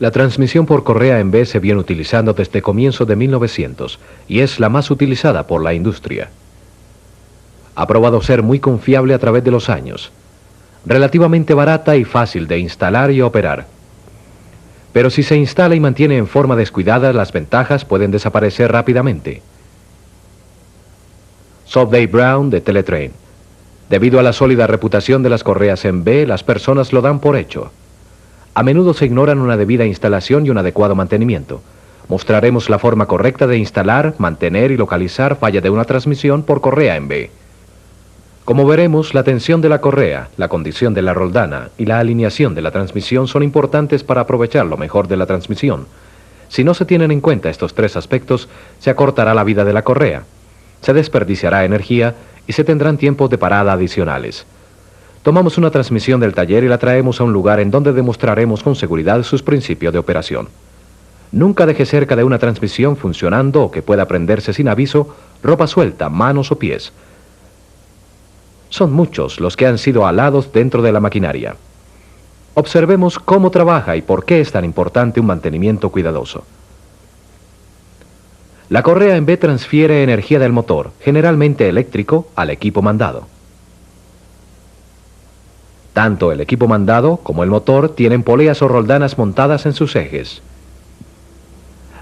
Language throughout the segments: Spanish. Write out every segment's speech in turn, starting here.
La transmisión por correa en B se viene utilizando desde comienzos de 1900 y es la más utilizada por la industria. Ha probado ser muy confiable a través de los años, relativamente barata y fácil de instalar y operar. Pero si se instala y mantiene en forma descuidada, las ventajas pueden desaparecer rápidamente. Sobday Brown de Teletrain. Debido a la sólida reputación de las correas en B, las personas lo dan por hecho. A menudo se ignoran una debida instalación y un adecuado mantenimiento. Mostraremos la forma correcta de instalar, mantener y localizar falla de una transmisión por correa en B. Como veremos, la tensión de la correa, la condición de la roldana y la alineación de la transmisión son importantes para aprovechar lo mejor de la transmisión. Si no se tienen en cuenta estos tres aspectos, se acortará la vida de la correa, se desperdiciará energía y se tendrán tiempos de parada adicionales. Tomamos una transmisión del taller y la traemos a un lugar en donde demostraremos con seguridad sus principios de operación. Nunca deje cerca de una transmisión funcionando o que pueda prenderse sin aviso ropa suelta, manos o pies. Son muchos los que han sido alados dentro de la maquinaria. Observemos cómo trabaja y por qué es tan importante un mantenimiento cuidadoso. La correa en B transfiere energía del motor, generalmente eléctrico, al equipo mandado. Tanto el equipo mandado como el motor tienen poleas o roldanas montadas en sus ejes.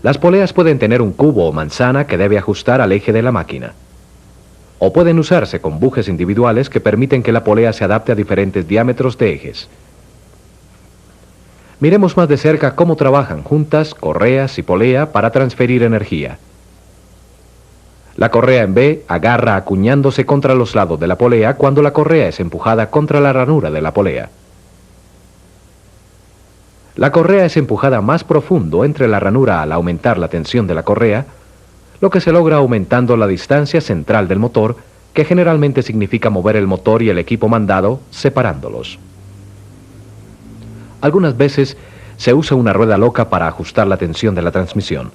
Las poleas pueden tener un cubo o manzana que debe ajustar al eje de la máquina. O pueden usarse con bujes individuales que permiten que la polea se adapte a diferentes diámetros de ejes. Miremos más de cerca cómo trabajan juntas correas y polea para transferir energía. La correa en B agarra acuñándose contra los lados de la polea cuando la correa es empujada contra la ranura de la polea. La correa es empujada más profundo entre la ranura al aumentar la tensión de la correa, lo que se logra aumentando la distancia central del motor, que generalmente significa mover el motor y el equipo mandado, separándolos. Algunas veces se usa una rueda loca para ajustar la tensión de la transmisión.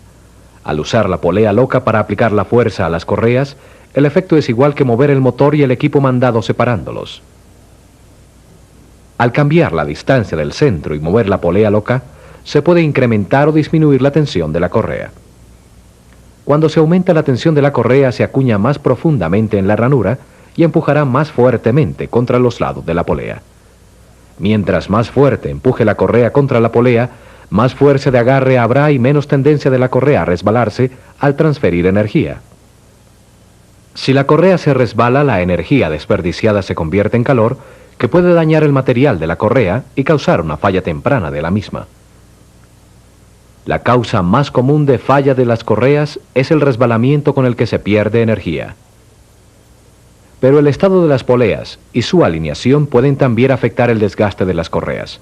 Al usar la polea loca para aplicar la fuerza a las correas, el efecto es igual que mover el motor y el equipo mandado separándolos. Al cambiar la distancia del centro y mover la polea loca, se puede incrementar o disminuir la tensión de la correa. Cuando se aumenta la tensión de la correa, se acuña más profundamente en la ranura y empujará más fuertemente contra los lados de la polea. Mientras más fuerte empuje la correa contra la polea, más fuerza de agarre habrá y menos tendencia de la correa a resbalarse al transferir energía. Si la correa se resbala, la energía desperdiciada se convierte en calor, que puede dañar el material de la correa y causar una falla temprana de la misma. La causa más común de falla de las correas es el resbalamiento con el que se pierde energía. Pero el estado de las poleas y su alineación pueden también afectar el desgaste de las correas.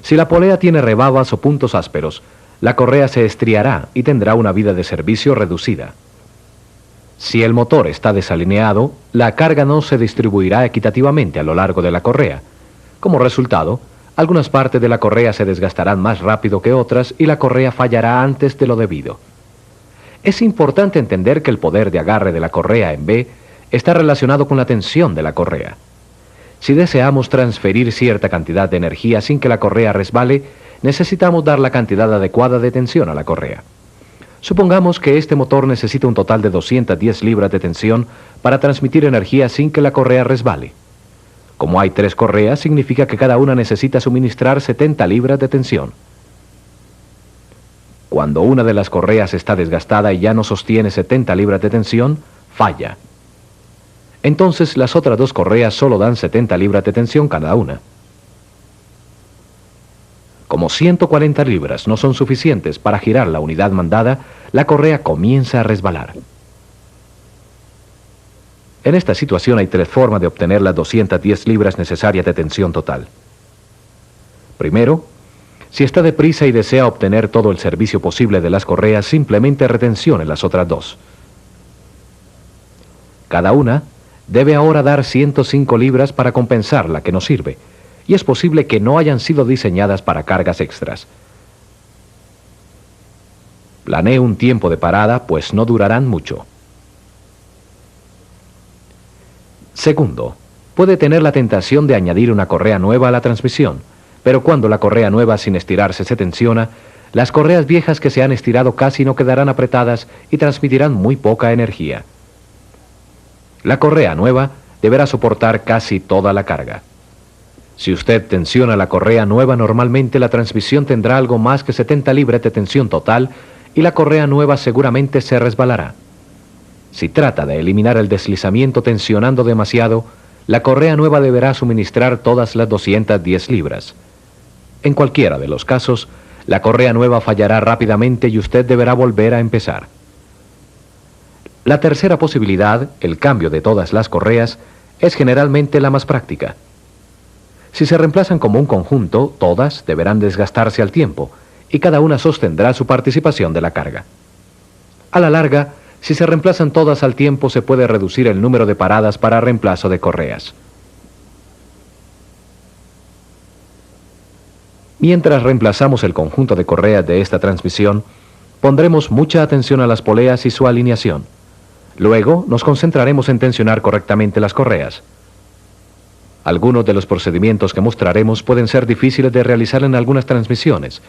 Si la polea tiene rebabas o puntos ásperos, la correa se estriará y tendrá una vida de servicio reducida. Si el motor está desalineado, la carga no se distribuirá equitativamente a lo largo de la correa. Como resultado, algunas partes de la correa se desgastarán más rápido que otras y la correa fallará antes de lo debido. Es importante entender que el poder de agarre de la correa en B está relacionado con la tensión de la correa. Si deseamos transferir cierta cantidad de energía sin que la correa resbale, necesitamos dar la cantidad adecuada de tensión a la correa. Supongamos que este motor necesita un total de 210 libras de tensión para transmitir energía sin que la correa resbale. Como hay 3 correas, significa que cada una necesita suministrar 70 libras de tensión. Cuando una de las correas está desgastada y ya no sostiene 70 libras de tensión, falla. Entonces las otras 2 correas solo dan 70 libras de tensión cada una. Como 140 libras no son suficientes para girar la unidad mandada, la correa comienza a resbalar. En esta situación hay 3 formas de obtener las 210 libras necesarias de tensión total. Primero, si está deprisa y desea obtener todo el servicio posible de las correas, simplemente retensione las otras 2. Cada una debe ahora dar 105 libras para compensar la que no sirve, y es posible que no hayan sido diseñadas para cargas extras. Planee un tiempo de parada, pues no durarán mucho. Segundo, puede tener la tentación de añadir una correa nueva a la transmisión, Pero cuando la correa nueva sin estirarse se tensiona, las correas viejas que se han estirado casi no quedarán apretadas y transmitirán muy poca energía. La correa nueva deberá soportar casi toda la carga. Si usted tensiona la correa nueva, normalmente la transmisión tendrá algo más que 70 libras de tensión total y la correa nueva seguramente se resbalará. Si trata de eliminar el deslizamiento tensionando demasiado, la correa nueva deberá suministrar todas las 210 libras. En cualquiera de los casos, la correa nueva fallará rápidamente y usted deberá volver a empezar. La tercera posibilidad, el cambio de todas las correas, es generalmente la más práctica. Si se reemplazan como un conjunto, todas deberán desgastarse al tiempo y cada una sostendrá su participación de la carga. A la larga, si se reemplazan todas al tiempo, se puede reducir el número de paradas para reemplazo de correas. Mientras reemplazamos el conjunto de correas de esta transmisión, pondremos mucha atención a las poleas y su alineación. Luego, nos concentraremos en tensionar correctamente las correas. Algunos de los procedimientos que mostraremos pueden ser difíciles de realizar en algunas transmisiones,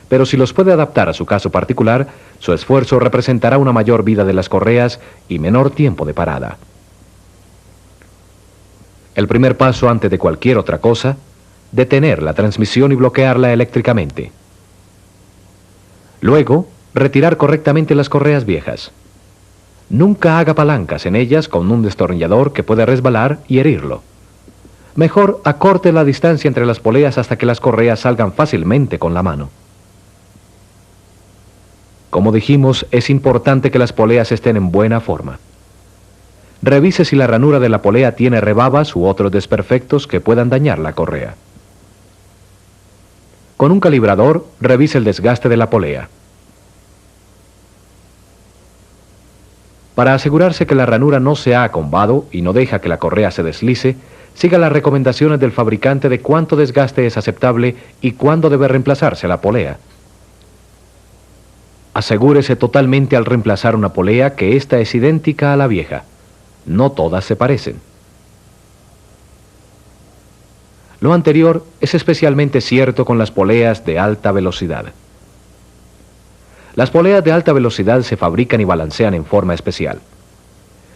pero si los puede adaptar a su caso particular, su esfuerzo representará una mayor vida de las correas y menor tiempo de parada. El primer paso antes de cualquier otra cosa, detener la transmisión y bloquearla eléctricamente. Luego, retirar correctamente las correas viejas. Nunca haga palancas en ellas con un destornillador que puede resbalar y herirlo. Mejor acorte la distancia entre las poleas hasta que las correas salgan fácilmente con la mano. Como dijimos, es importante que las poleas estén en buena forma. Revise si la ranura de la polea tiene rebabas u otros desperfectos que puedan dañar la correa. Con un calibrador, revise el desgaste de la polea. Para asegurarse que la ranura no se ha acombado y no deja que la correa se deslice, siga las recomendaciones del fabricante de cuánto desgaste es aceptable y cuándo debe reemplazarse la polea. Asegúrese totalmente al reemplazar una polea que ésta es idéntica a la vieja. No todas se parecen. Lo anterior es especialmente cierto con las poleas de alta velocidad. Las poleas de alta velocidad se fabrican y balancean en forma especial.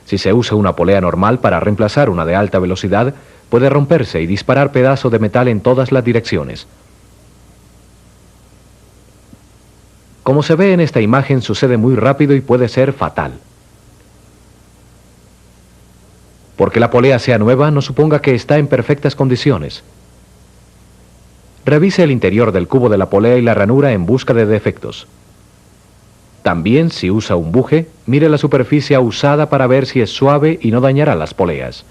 Si se usa una polea normal para reemplazar una de alta velocidad, puede romperse y disparar pedazos de metal en todas las direcciones. Como se ve en esta imagen, sucede muy rápido y puede ser fatal. Porque la polea sea nueva, no suponga que está en perfectas condiciones. Revise el interior del cubo de la polea y la ranura en busca de defectos. También, si usa un buje, mire la superficie usada para ver si es suave y no dañará las poleas.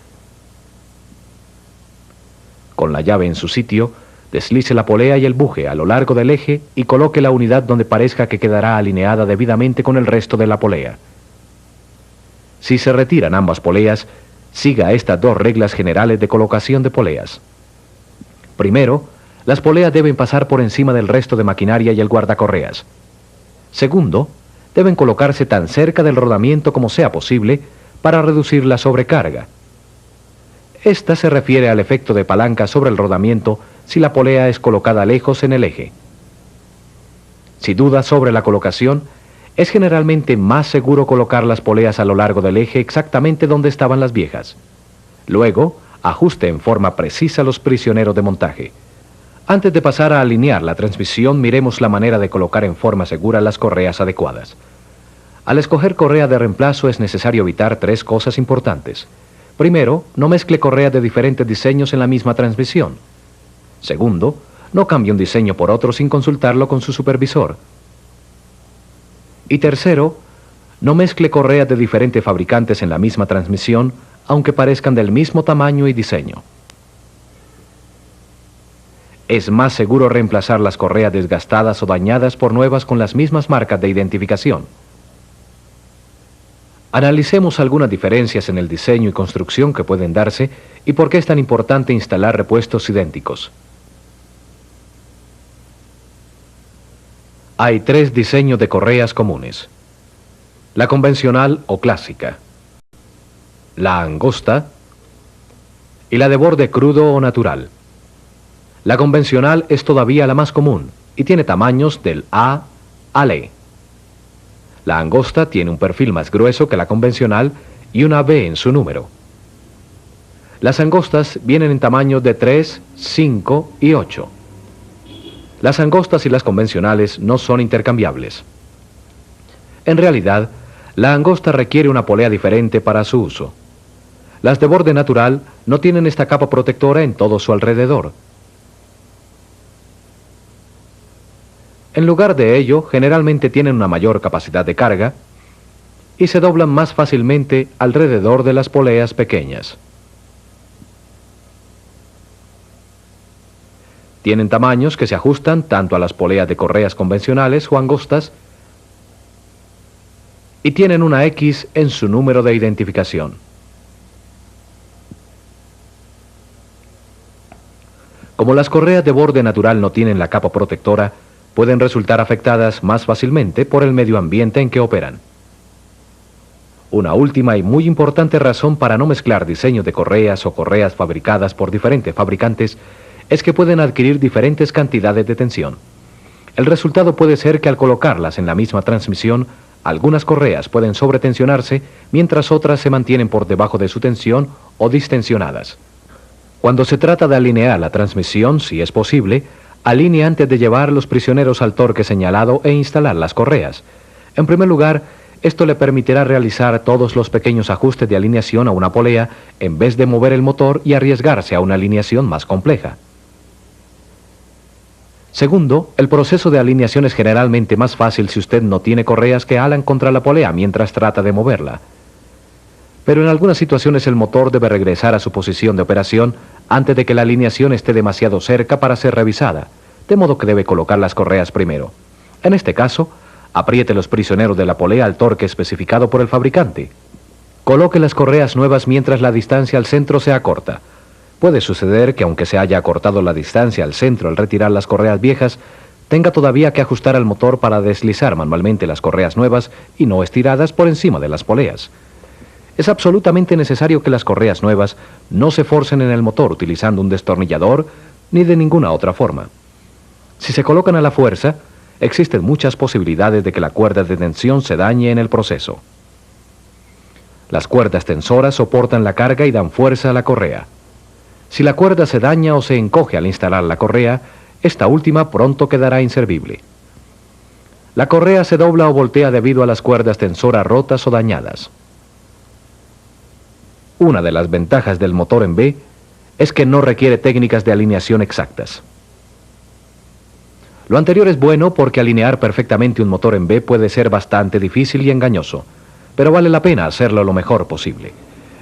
Con la llave en su sitio, deslice la polea y el buje a lo largo del eje y coloque la unidad donde parezca que quedará alineada debidamente con el resto de la polea. Si se retiran ambas poleas, siga estas dos reglas generales de colocación de poleas. Primero, las poleas deben pasar por encima del resto de maquinaria y el guardacorreas. Segundo, deben colocarse tan cerca del rodamiento como sea posible para reducir la sobrecarga. Esta se refiere al efecto de palanca sobre el rodamiento si la polea es colocada lejos en el eje. Si duda sobre la colocación, es generalmente más seguro colocar las poleas a lo largo del eje exactamente donde estaban las viejas. Luego, ajuste en forma precisa los prisioneros de montaje. Antes de pasar a alinear la transmisión, miremos la manera de colocar en forma segura las correas adecuadas. Al escoger correa de reemplazo es necesario evitar tres cosas importantes. Primero, no mezcle correas de diferentes diseños en la misma transmisión. Segundo, no cambie un diseño por otro sin consultarlo con su supervisor. Y tercero, no mezcle correas de diferentes fabricantes en la misma transmisión, aunque parezcan del mismo tamaño y diseño. Es más seguro reemplazar las correas desgastadas o dañadas por nuevas con las mismas marcas de identificación. Analicemos algunas diferencias en el diseño y construcción que pueden darse y por qué es tan importante instalar repuestos idénticos. Hay tres diseños de correas comunes: la convencional o clásica, la angosta y la de borde crudo o natural. La convencional es todavía la más común y tiene tamaños del A al E. La angosta tiene un perfil más grueso que la convencional y una B en su número. Las angostas vienen en tamaños de 3, 5 y 8. Las angostas y las convencionales no son intercambiables. En realidad, la angosta requiere una polea diferente para su uso. Las de borde natural no tienen esta capa protectora en todo su alrededor. En lugar de ello, generalmente tienen una mayor capacidad de carga y se doblan más fácilmente alrededor de las poleas pequeñas. Tienen tamaños que se ajustan tanto a las poleas de correas convencionales o angostas y tienen una X en su número de identificación. Como las correas de borde natural no tienen la capa protectora, pueden resultar afectadas más fácilmente por el medio ambiente en que operan. Una última y muy importante razón para no mezclar diseños de correas o correas fabricadas por diferentes fabricantes es que pueden adquirir diferentes cantidades de tensión. El resultado puede ser que al colocarlas en la misma transmisión, algunas correas pueden sobretensionarse mientras otras se mantienen por debajo de su tensión o distensionadas. Cuando se trata de alinear la transmisión, si es posible, alinee antes de llevar los prisioneros al torque señalado e instalar las correas. En primer lugar, esto le permitirá realizar todos los pequeños ajustes de alineación a una polea en vez de mover el motor y arriesgarse a una alineación más compleja. Segundo, el proceso de alineación es generalmente más fácil si usted no tiene correas que alan contra la polea mientras trata de moverla. Pero en algunas situaciones el motor debe regresar a su posición de operación antes de que la alineación esté demasiado cerca para ser revisada, de modo que debe colocar las correas primero. En este caso, apriete los prisioneros de la polea al torque especificado por el fabricante. Coloque las correas nuevas mientras la distancia al centro sea corta. Puede suceder que aunque se haya acortado la distancia al centro al retirar las correas viejas, tenga todavía que ajustar al motor para deslizar manualmente las correas nuevas y no estiradas por encima de las poleas. Es absolutamente necesario que las correas nuevas no se forcen en el motor utilizando un destornillador ni de ninguna otra forma. Si se colocan a la fuerza, existen muchas posibilidades de que la cuerda de tensión se dañe en el proceso. Las cuerdas tensoras soportan la carga y dan fuerza a la correa. Si la cuerda se daña o se encoge al instalar la correa, esta última pronto quedará inservible. La correa se dobla o voltea debido a las cuerdas tensoras rotas o dañadas. Una de las ventajas del motor en B es que no requiere técnicas de alineación exactas. Lo anterior es bueno porque alinear perfectamente un motor en B puede ser bastante difícil y engañoso, pero vale la pena hacerlo lo mejor posible.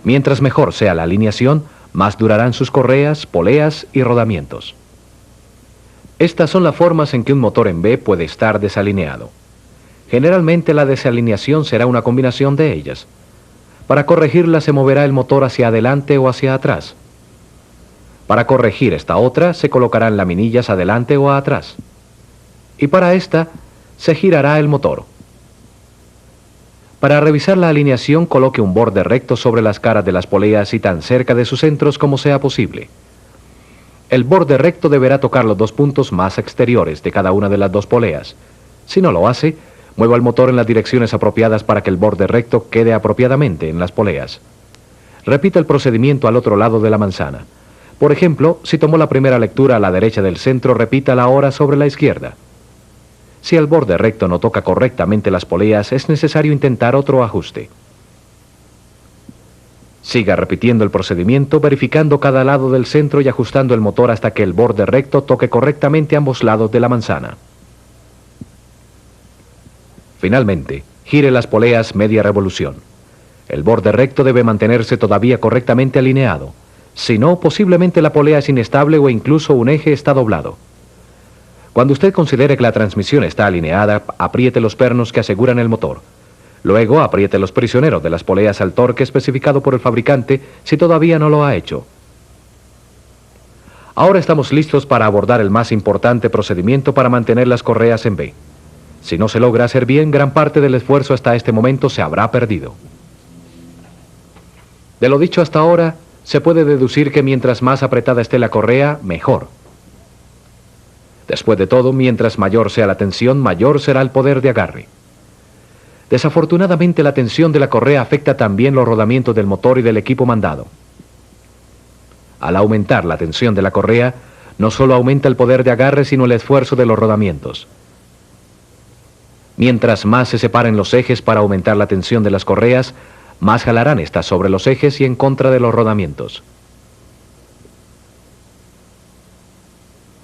Mientras mejor sea la alineación, más durarán sus correas, poleas y rodamientos. Estas son las formas en que un motor en B puede estar desalineado. Generalmente la desalineación será una combinación de ellas. Para corregirla se moverá el motor hacia adelante o hacia atrás. Para corregir esta otra se colocarán laminillas adelante o atrás. Y para esta se girará el motor. Para revisar la alineación coloque un borde recto sobre las caras de las poleas y tan cerca de sus centros como sea posible. El borde recto deberá tocar los dos puntos más exteriores de cada una de las dos poleas. Si no lo hace, mueva el motor en las direcciones apropiadas para que el borde recto quede apropiadamente en las poleas. Repita el procedimiento al otro lado de la manzana. Por ejemplo, si tomó la primera lectura a la derecha del centro, repítala ahora sobre la izquierda. Si el borde recto no toca correctamente las poleas, es necesario intentar otro ajuste. Siga repitiendo el procedimiento, verificando cada lado del centro y ajustando el motor hasta que el borde recto toque correctamente ambos lados de la manzana. Finalmente, gire las poleas media revolución. El borde recto debe mantenerse todavía correctamente alineado. Si no, posiblemente la polea es inestable o incluso un eje está doblado. Cuando usted considere que la transmisión está alineada, apriete los pernos que aseguran el motor. Luego, apriete los prisioneros de las poleas al torque especificado por el fabricante si todavía no lo ha hecho. Ahora estamos listos para abordar el más importante procedimiento para mantener las correas en B. Si no se logra hacer bien, gran parte del esfuerzo hasta este momento se habrá perdido. De lo dicho hasta ahora, se puede deducir que mientras más apretada esté la correa, mejor. Después de todo, mientras mayor sea la tensión, mayor será el poder de agarre. Desafortunadamente, la tensión de la correa afecta también los rodamientos del motor y del equipo mandado. Al aumentar la tensión de la correa, no solo aumenta el poder de agarre, sino el esfuerzo de los rodamientos. Mientras más se separen los ejes para aumentar la tensión de las correas, más jalarán estas sobre los ejes y en contra de los rodamientos.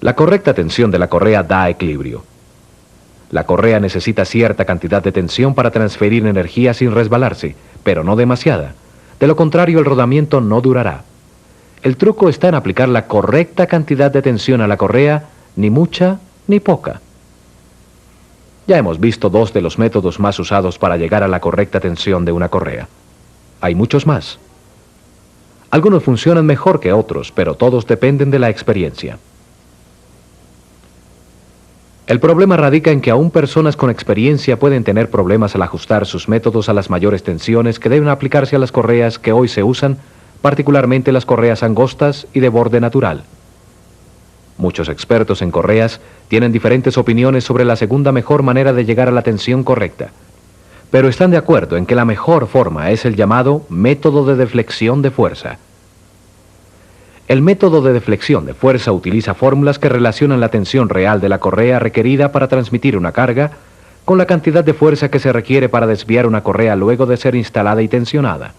La correcta tensión de la correa da equilibrio. La correa necesita cierta cantidad de tensión para transferir energía sin resbalarse, pero no demasiada. De lo contrario, el rodamiento no durará. El truco está en aplicar la correcta cantidad de tensión a la correa, ni mucha ni poca. Ya hemos visto dos de los métodos más usados para llegar a la correcta tensión de una correa. Hay muchos más. Algunos funcionan mejor que otros, pero todos dependen de la experiencia. El problema radica en que aún personas con experiencia pueden tener problemas al ajustar sus métodos a las mayores tensiones que deben aplicarse a las correas que hoy se usan, particularmente las correas angostas y de borde natural. Muchos expertos en correas tienen diferentes opiniones sobre la segunda mejor manera de llegar a la tensión correcta, pero están de acuerdo en que la mejor forma es el llamado método de deflexión de fuerza. El método de deflexión de fuerza utiliza fórmulas que relacionan la tensión real de la correa requerida para transmitir una carga con la cantidad de fuerza que se requiere para desviar una correa luego de ser instalada y tensionada.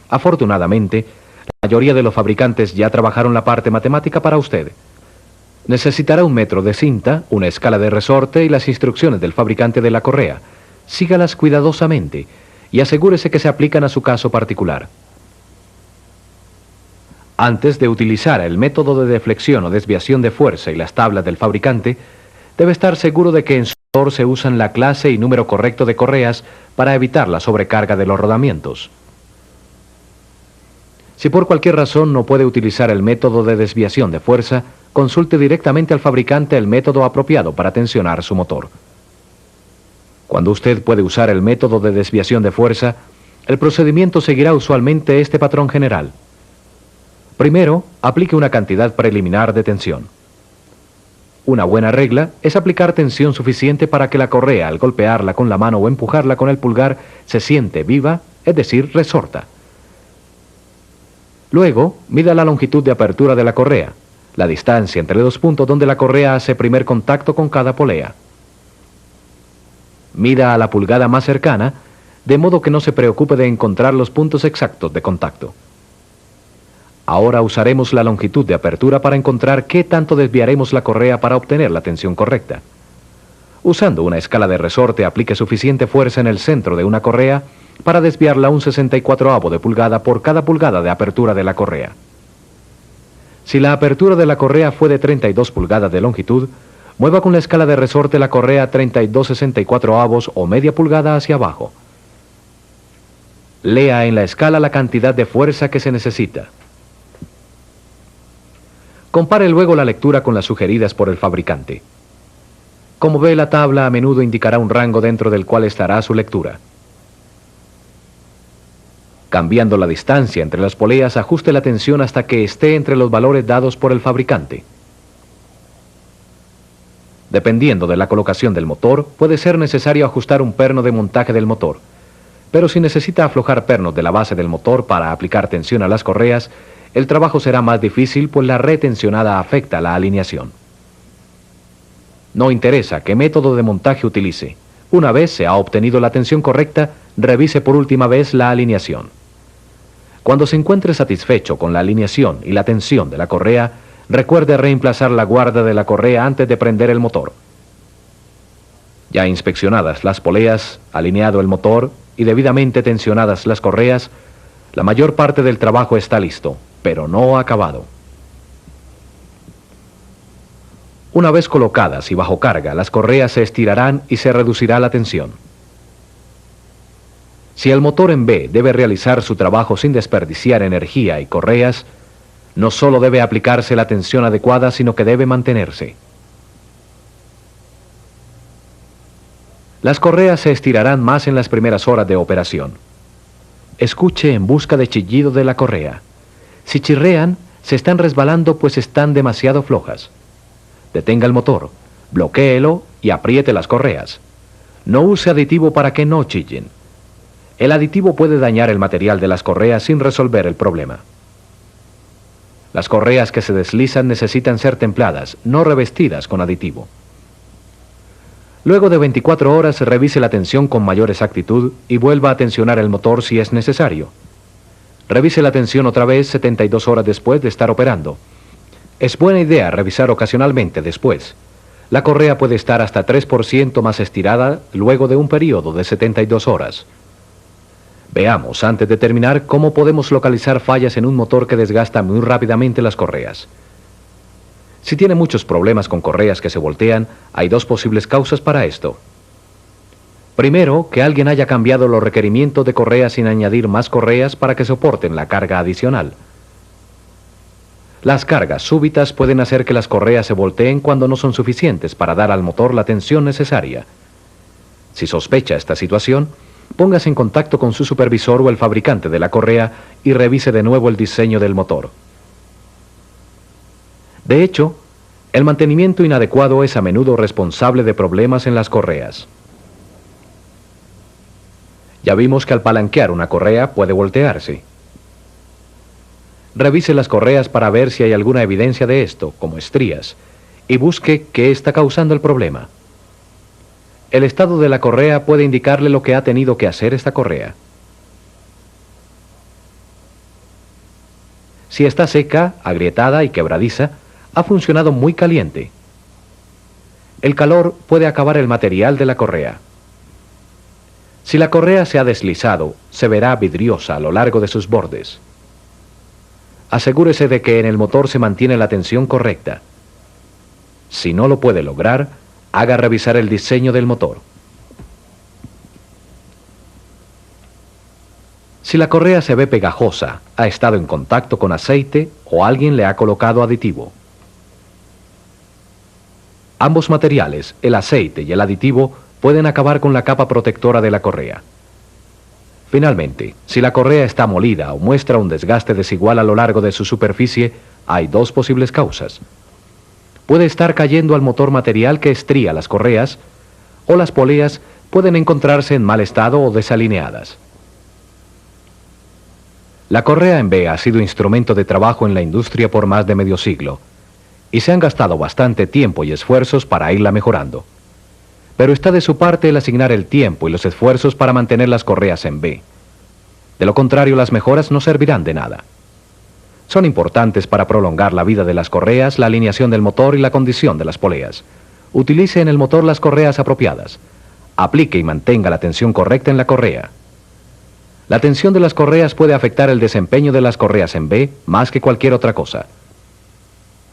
Afortunadamente, la mayoría de los fabricantes ya trabajaron la parte matemática para usted. Necesitará un metro de cinta, una escala de resorte y las instrucciones del fabricante de la correa. Sígalas cuidadosamente y asegúrese que se aplican a su caso particular. Antes de utilizar el método de deflexión o desviación de fuerza y las tablas del fabricante, debe estar seguro de que en su motor se usan la clase y número correcto de correas para evitar la sobrecarga de los rodamientos. Si por cualquier razón no puede utilizar el método de desviación de fuerza, consulte directamente al fabricante el método apropiado para tensionar su motor. Cuando usted puede usar el método de desviación de fuerza, el procedimiento seguirá usualmente este patrón general. Primero, aplique una cantidad preliminar de tensión. Una buena regla es aplicar tensión suficiente para que la correa, al golpearla con la mano o empujarla con el pulgar, se siente viva, es decir, resorta. Luego, mida la longitud de apertura de la correa, la distancia entre dos puntos donde la correa hace primer contacto con cada polea. Mida a la pulgada más cercana, de modo que no se preocupe de encontrar los puntos exactos de contacto. Ahora usaremos la longitud de apertura para encontrar qué tanto desviaremos la correa para obtener la tensión correcta. Usando una escala de resorte, aplique suficiente fuerza en el centro de una correa para desviarla un 64avo de pulgada por cada pulgada de apertura de la correa. Si la apertura de la correa fue de 32 pulgadas de longitud, mueva con la escala de resorte la correa 32 64avos o media pulgada hacia abajo. Lea en la escala la cantidad de fuerza que se necesita. Compare luego la lectura con las sugeridas por el fabricante. Como ve, la tabla a menudo indicará un rango dentro del cual estará su lectura. Cambiando la distancia entre las poleas, ajuste la tensión hasta que esté entre los valores dados por el fabricante. Dependiendo de la colocación del motor, puede ser necesario ajustar un perno de montaje del motor. Pero si necesita aflojar pernos de la base del motor para aplicar tensión a las correas, el trabajo será más difícil, pues la red tensionada afecta la alineación. No interesa qué método de montaje utilice. Una vez se ha obtenido la tensión correcta, revise por última vez la alineación. Cuando se encuentre satisfecho con la alineación y la tensión de la correa, recuerde reemplazar la guarda de la correa antes de prender el motor. Ya inspeccionadas las poleas, alineado el motor y debidamente tensionadas las correas, la mayor parte del trabajo está listo, pero no acabado. Una vez colocadas y bajo carga, las correas se estirarán y se reducirá la tensión. Si el motor en B debe realizar su trabajo sin desperdiciar energía y correas, no solo debe aplicarse la tensión adecuada, sino que debe mantenerse. Las correas se estirarán más en las primeras horas de operación. Escuche en busca de chillido de la correa. Si chirrean, se están resbalando, pues están demasiado flojas. detenga el motor, bloquéelo y apriete las correas. No use aditivo para que no chillen. El aditivo puede dañar el material de las correas sin resolver el problema. Las correas que se deslizan necesitan ser templadas, no revestidas con aditivo. Luego de 24 horas, revise la tensión con mayor exactitud y vuelva a tensionar el motor si es necesario. Revise la tensión otra vez 72 horas después de estar operando. Es buena idea revisar ocasionalmente después. La correa puede estar hasta 3% más estirada luego de un periodo de 72 horas. Veamos, antes de terminar, cómo podemos localizar fallas en un motor que desgasta muy rápidamente las correas. Si tiene muchos problemas con correas que se voltean, hay dos posibles causas para esto. Primero, que alguien haya cambiado los requerimientos de correas sin añadir más correas para que soporten la carga adicional. Las cargas súbitas pueden hacer que las correas se volteen cuando no son suficientes para dar al motor la tensión necesaria. Si sospecha esta situación, póngase en contacto con su supervisor o el fabricante de la correa y revise de nuevo el diseño del motor. De hecho, el mantenimiento inadecuado es a menudo responsable de problemas en las correas. Ya vimos que al palanquear una correa puede voltearse. Revise las correas para ver si hay alguna evidencia de esto, como estrías, y busque qué está causando el problema. El estado de la correa puede indicarle lo que ha tenido que hacer esta correa. Si está seca, agrietada y quebradiza, ha funcionado muy caliente. El calor puede acabar el material de la correa. Si la correa se ha deslizado, se verá vidriosa a lo largo de sus bordes. Asegúrese de que en el motor se mantiene la tensión correcta. Si no lo puede lograr, haga revisar el diseño del motor. Si la correa se ve pegajosa, ha estado en contacto con aceite o alguien le ha colocado aditivo. Ambos materiales, el aceite y el aditivo, pueden acabar con la capa protectora de la correa. Finalmente, si la correa está molida o muestra un desgaste desigual a lo largo de su superficie, hay dos posibles causas. Puede estar cayendo al motor material que estría las correas, o las poleas pueden encontrarse en mal estado o desalineadas. La correa en B ha sido instrumento de trabajo en la industria por más de medio siglo, y se han gastado bastante tiempo y esfuerzos para irla mejorando. Pero está de su parte el asignar el tiempo y los esfuerzos para mantener las correas en B. De lo contrario, las mejoras no servirán de nada. Son importantes para prolongar la vida de las correas, la alineación del motor y la condición de las poleas. Utilice en el motor las correas apropiadas. Aplique y mantenga la tensión correcta en la correa. La tensión de las correas puede afectar el desempeño de las correas en B más que cualquier otra cosa.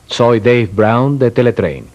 Soy Dave Brown de Teletrain.